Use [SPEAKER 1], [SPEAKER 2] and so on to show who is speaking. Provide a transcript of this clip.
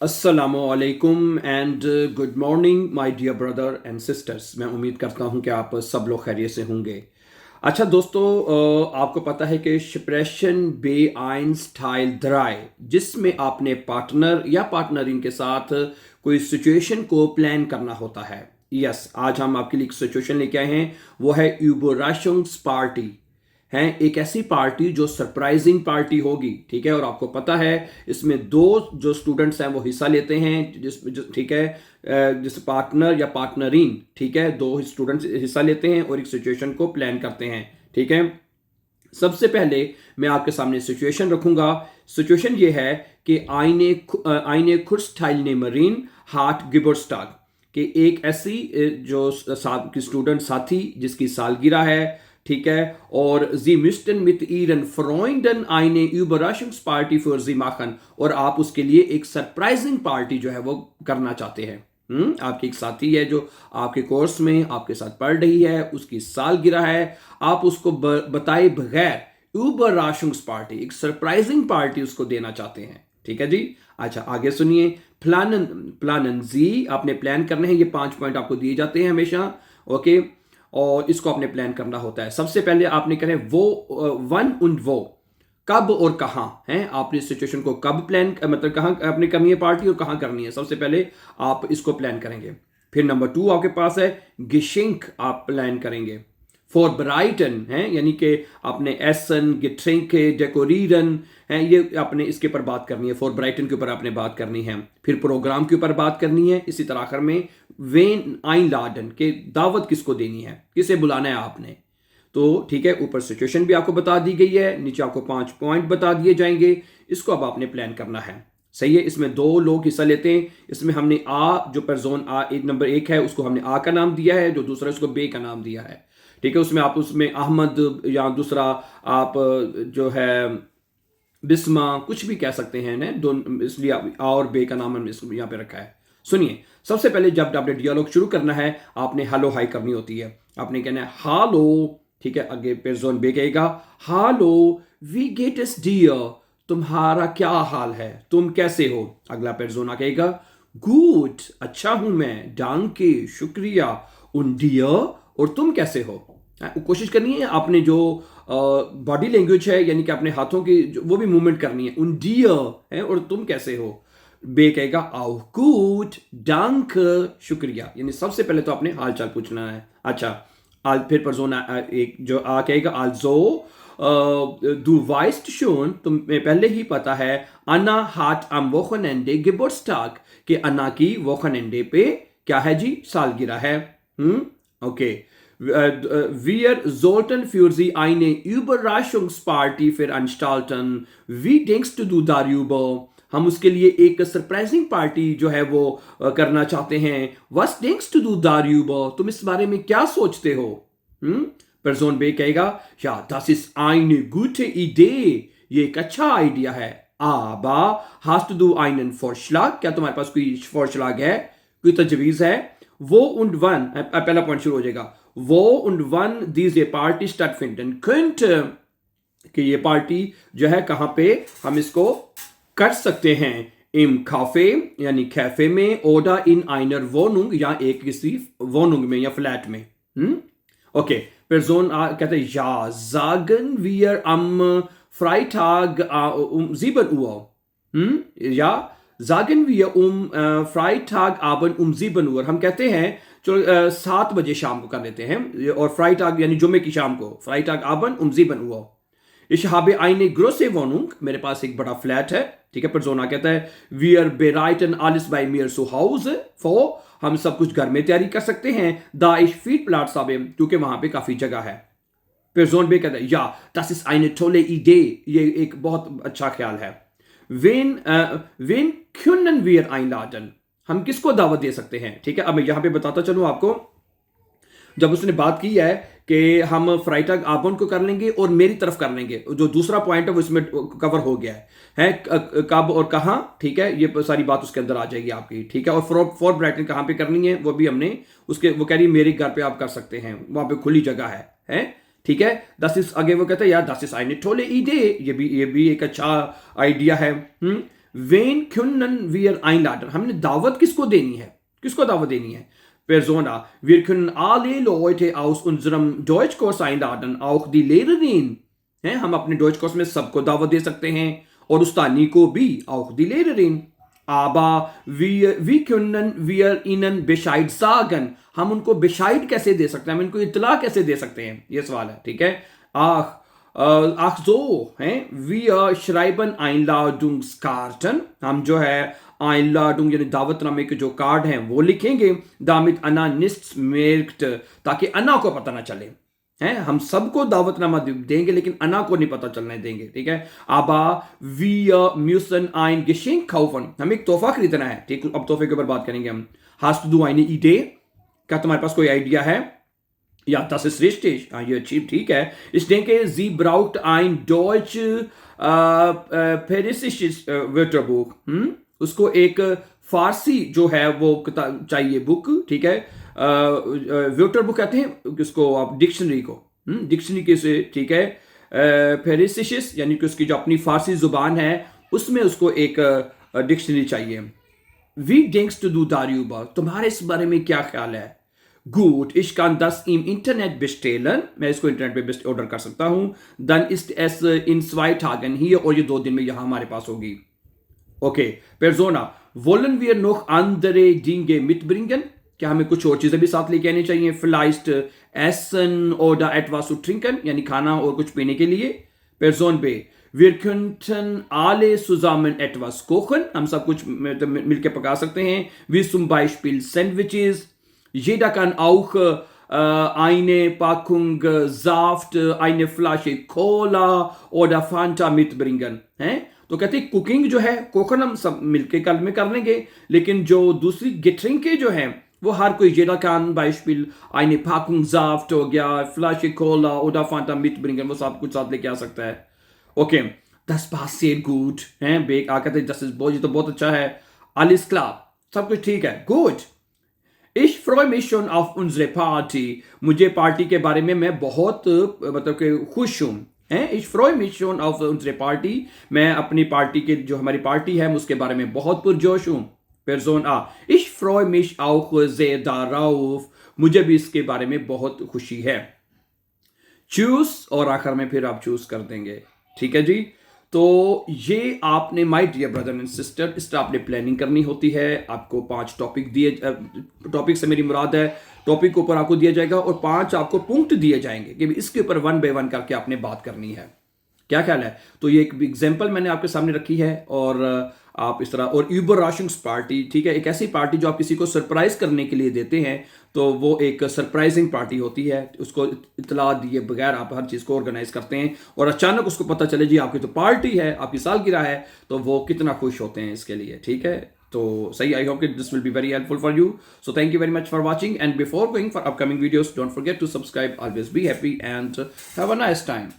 [SPEAKER 1] अस्सलामुअलैकुम and good morning my dear brother and sisters. मैं उम्मीद करता हूं कि आप सब लोग खैरियत से होंगे। अच्छा दोस्तों, आपको पता है कि स्प्रेशन बे आइंस्टाइल ड्राई, जिसमें आपने पार्टनर या पार्टनरिंग के साथ कोई सिचुएशन को प्लान करना होता है। यस, आज हम आपके लिए एक सिचुएशन लेके आए हैं, वो है यूबराशंस पार्टी। हैं एक ऐसी पार्टी जो सरप्राइजिंग पार्टी होगी, ठीक है। और आपको पता है इसमें दो जो स्टूडेंट्स हैं वो हिस्सा लेते हैं, ठीक है, जिस पार्टनर या पार्टनरिन, ठीक है, दो स्टूडेंट्स हिस्सा लेते हैं और एक सिचुएशन को प्लान करते हैं, ठीक है। सबसे पहले मैं आपके सामने सिचुएशन रखूंगा। सिचुएशन ये है कि आईने खुर्स्टाइल ने मरीन हार्ट गिबरस्टाग कि एक ऐसी जो स्टूडेंट साथी जिसकी सालगिरह है, ठीक है, और जी मिस्टन मित ईरन फ्रॉइंडन आईने यूबराशंस पार्टी फॉर जी माखन, और आप उसके लिए एक सरप्राइजिंग पार्टी जो है वो करना चाहते हैं। आपकी एक साथी है जो आपके कोर्स में आपके साथ पढ़ रही है, उसकी सालगिरह है, आप उसको बताए बगैर यूबराशंस पार्टी, एक सरप्राइजिंग पार्टी उसको देना चाहते हैं, ठीक है जी। अच्छा, आगे सुनिए। प्लानन प्लानन जी, आपने प्लान करने हैं। ये 5 पॉइंट आपको दिए जाते हैं हमेशा, ओके, और इसको आपने प्लान करना होता है। सबसे पहले आपने करें वो वन उन वो, कब और कहां है। आपने सिचुएशन को कब प्लान, मतलब कहां आपने करनी है पार्टी और कहां करनी है, सबसे पहले आप इसको प्लान करेंगे। फिर नंबर 2 आपके पास है गिशिंक, आप प्लान करेंगे। फॉर ब्राइटन है, यानी कि आपने एसन गिट्रिंक डेकोरीरन है, ये आपने इसके ऊपर बात करनी है। फॉर ब्राइटन के ऊपर आपने बात करनी है। फिर प्रोग्राम के ऊपर बात करनी है। इसी तरह आखिर में वेन आइन लाडन के दावत किसको देनी है, किसे बुलाना है आपने। तो ठीक है, ऊपर सिचुएशन भी आपको बता दी गई है, नीचे आपको 5 पॉइंट बता दिए जाएंगे। इसको अब आपने प्लान करना है, सही है। इसमें 2 लोग हिस्सा लेते हैं। इसमें हमने जो पर्सन नंबर 1 है उसको हमने आ का नाम दिया है, जो दूसरा उसको बे का नाम दिया है, ठीक है। उसमें आप उसमें अहमद या दूसरा आप जो है बिस्मा कुछ भी कह सकते हैं ना, दोनों, इसलिए आ और बे का नाम हमने यहाँ पे रखा है। सुनिए, सबसे पहले जब आपने डियालॉग शुरू करना है, आपने हेलो हाई करनी होती है। आपने कहना है हालो, ठीक है। आगे पेरजोन बे कहेगा हालो वी गेट एस डियर, तुम्हारा क्या हाल है, तुम कैसे हो। अगला पेरजोना कहेगा गुड, अच्छा हूं मैं, डांके, शुक्रिया, उन डियर, और तुम कैसे हो। कोशिश करनी है आपने जो बॉडी लैंग्वेज है, यानी कि अपने हाथों की वो भी मूवमेंट करनी है। उन डियर है और तुम कैसे हो। बे कहेगा आओ गुड, डांक, शुक्रिया, यानी सबसे पहले तो आपने हालचाल पूछना है। अच्छा, फिर परजोना एक जो कहेगा आल्सो du weißt schon, तुम्हें पहले ही पता है, अन्ना hat am Wochenende Geburtstag, कि अन्ना की वोखनेंडे पे क्या है जी, सालगिरह है। Okay. Wir sollten für sie eine Überraschungsparty veranstalten. Wie denkst du darüber? हम उसके लिए एक सरप्राइजिंग पार्टी जो है वो करना चाहते हैं। Was denkst du darüber? तुम इस बारे में क्या सोचते हो। पर्सन बे कहेगा ja, das ist eine gute Idee, ये एक अच्छा आइडिया है। Aber hast du einen Vorschlag? क्या तुम्हारे पास कोई Vorschlag है, कोई तजवीज है। वो und wann, पहला पॉइंट शुरू हो जाएगा। वो und wann diese Party stattfinden könnte, कि ये पार्टी जो है कहां पे हम इसको कर सकते हैं। इम काफे, यानी कैफे में, ओडा इन आइनर वोनुंग, या एक किसी वोनुंग में या फ्लैट में। ओके। Person कहते हैं ja, sagen wir am Freitag um 7 Uhr. Ja, sagen wir Freitagabend um 7 Uhr. हम कहते हैं चलो 7 बजे शाम को कर लेते हैं, और फ्राइटाग यानी जुम्मे की शाम को, Freitagabend um 7 Uhr. Ich habe eine große Wohnung, मेरे पास एक बड़ा फ्लैट है, ठीक है। पर्सोना कहता है wir bereiten alles bei mir zu Hause vor, हम सब कुछ घर में तैयारी कर सकते हैं, da ich viel Platz habe, क्योंकि वहां पे काफी जगह है। पर्सन बे कहता है ja, das ist eine tolle Idee, ये एक बहुत अच्छा ख्याल है। wen können wir einladen, हम किसको दावत दे सकते हैं, ठीक है। अब मैं यहां पे बताता चलूं आपको, जब उसने बात की है कि हम फ्राइटाग आबन को कर लेंगे और मेरी तरफ कर लेंगे, जो दूसरा पॉइंट है वो इसमें कवर हो गया है कब और कहां, ठीक है। ये सारी बात उसके अंदर आ जाएगी आपकी, ठीक है। और फॉर ब्राइटन कहां पे करनी है वो भी हमने उसके, वो कह रही मेरे घर पे आप कर सकते हैं, वहां पे खुली जगह है, ठीक है। आगे वो कहते हैं यार das ist eine tolle Idee, ये भी एक अच्छा आइडिया है। When können wir einladen? हमने दावत किसको देनी है? किसको दावत देनी है? Persona. Wir können alle Leute aus unserem Deutschkurs einladen, auch die Lehrerin. हैं, हम अपने डॉइच कोर्स में सबको दावत दे सकते हैं और उस्तानी को भी, auch die Lehrerin. Aber wie können wir ihnen Bescheid sagen? हम उनको Bescheid कैसे दे सकते हैं? हम इनको इत्तला कैसे दे सकते हैं? ये सवाल है, ठीक है? ach so, हैं, wir schreiben Einladungskarten. हम जो है Einladung यानी दावतनामे के जो कार्ड हैं वो लिखेंगे, damit Anna nichts merkt, ताकि अन्ना को पता ना चले. हैं, हम सबको दावतनामा देंगे लेकिन अन्ना को नहीं पता चलने देंगे, ठीक है? Aber wir müssen ein Geschenk kaufen. हमें एक तोहफा खरीदना है, ठीक? अब तोहफे के ऊपर बात करेंगे हम. Hast du eine Idee? क्या तुम्हारे पास कोई आइडिया है? Ja, das ist richtig. हाँ, ये ठीक है. Ich denke, sie braucht ein Deutsch peristisches Wörterbuch. उसको एक फारसी जो है वो चाहिए बुक, ठीक है? वोटर बुक कहते हैं इसको, आप डिक्शनरी को, डिक्शनरी के से, ठीक है? पेरिसिशिस यानी कि उसकी जो अपनी फारसी जुबान है उसमें उसको एक डिक्शनरी चाहिए. Wie denkst du darüber? तुम्हारे इस बारे में क्या ख्याल है? Gut, ich kann das im Internet bestellen. मैं इसको इंटरनेट पे ऑर्डर कर सकता हूँ. Dann ist es in 2 Tagen hier, और ये 2 दिन में यहाँ हमारे पास होगी. Okay, Persona, wollen wir noch andere Dinge mitbringen? क्या हमें कुछ और चीजें भी साथ लेके आनी चाहिए? Vielleicht essen oder etwas zu trinken, यानी खाना और कुछ पीने के लिए. Person B, wir könnten alle zusammen etwas kochen. हम सब कुछ मिलके पका सकते हैं. Wie zum Beispiel Sandwiches. Jeder kann auch eine Packung Saft, eine Flasche Cola oder Fanta mitbringen. हैं? तो कहते हैं कुकिंग जो है, कोकन हम सब मिलके कल में कर लेंगे, लेकिन जो दूसरी गेट्रिंके जो हैं वो हर कोई jeder kann Beispiel eine Packung Saft हो गया, Flasche Cola oder Fanta mitbringen, वो सब कुछ साथ लेके आ सकता है. Okay, das passt sehr gut. हैं, बेक आ कहते हैं das ist बहुत, ये तो बहुत अच्छा है. Alles klar, सब कुछ ठीक है. Gut. Ich freue mich schon auf unsere Party. मुझे पार्टी के बारे में मैं बहुत मतलब कि खुश हूँ. Ich freue mich schon auf unsere Party. मैं अपनी पार्टी के, जो हमारी पार्टी है उसके बारे में बहुत पुरजोश हूँ. Person A. Ich freue mich auch sehr darauf. मुझे भी इसके बारे में बहुत खुशी है. Choose, और आखिर में फिर आप चूज कर देंगे, ठीक है जी? तो ये आपने, my dear brother and sister, इस तरह आपने प्लानिंग करनी होती है. आपको 5 टॉपिक दिए, टॉपिक से मेरी मुराद है टॉपिक के ऊपर आपको दिया जाएगा और 5 आपको पुंक्ट दिए जाएंगे कि इसके ऊपर 1 बाय 1 करके आपने बात करनी है. क्या ख्याल है? तो ये एक एग्जाम्पल मैंने आपके सामने रखी है और आप इस तरह, और यूबरराशिंग्स पार्टी, ठीक है, एक ऐसी पार्टी जो आप किसी को सरप्राइज करने के लिए देते हैं, तो वो एक सरप्राइजिंग पार्टी होती है. उसको इतला दिए बगैर आप हर चीज़ को ऑर्गेनाइज करते हैं और अचानक उसको पता चले जी आपकी तो पार्टी है, आपकी सालगिरह है, तो वो कितना खुश होते हैं इसके लिए, ठीक है? तो सही, आई होप कि this will be very helpful for you. So thank you very much for watching, and before going for upcoming videos, don't forget to subscribe. Always be happy and have a nice time.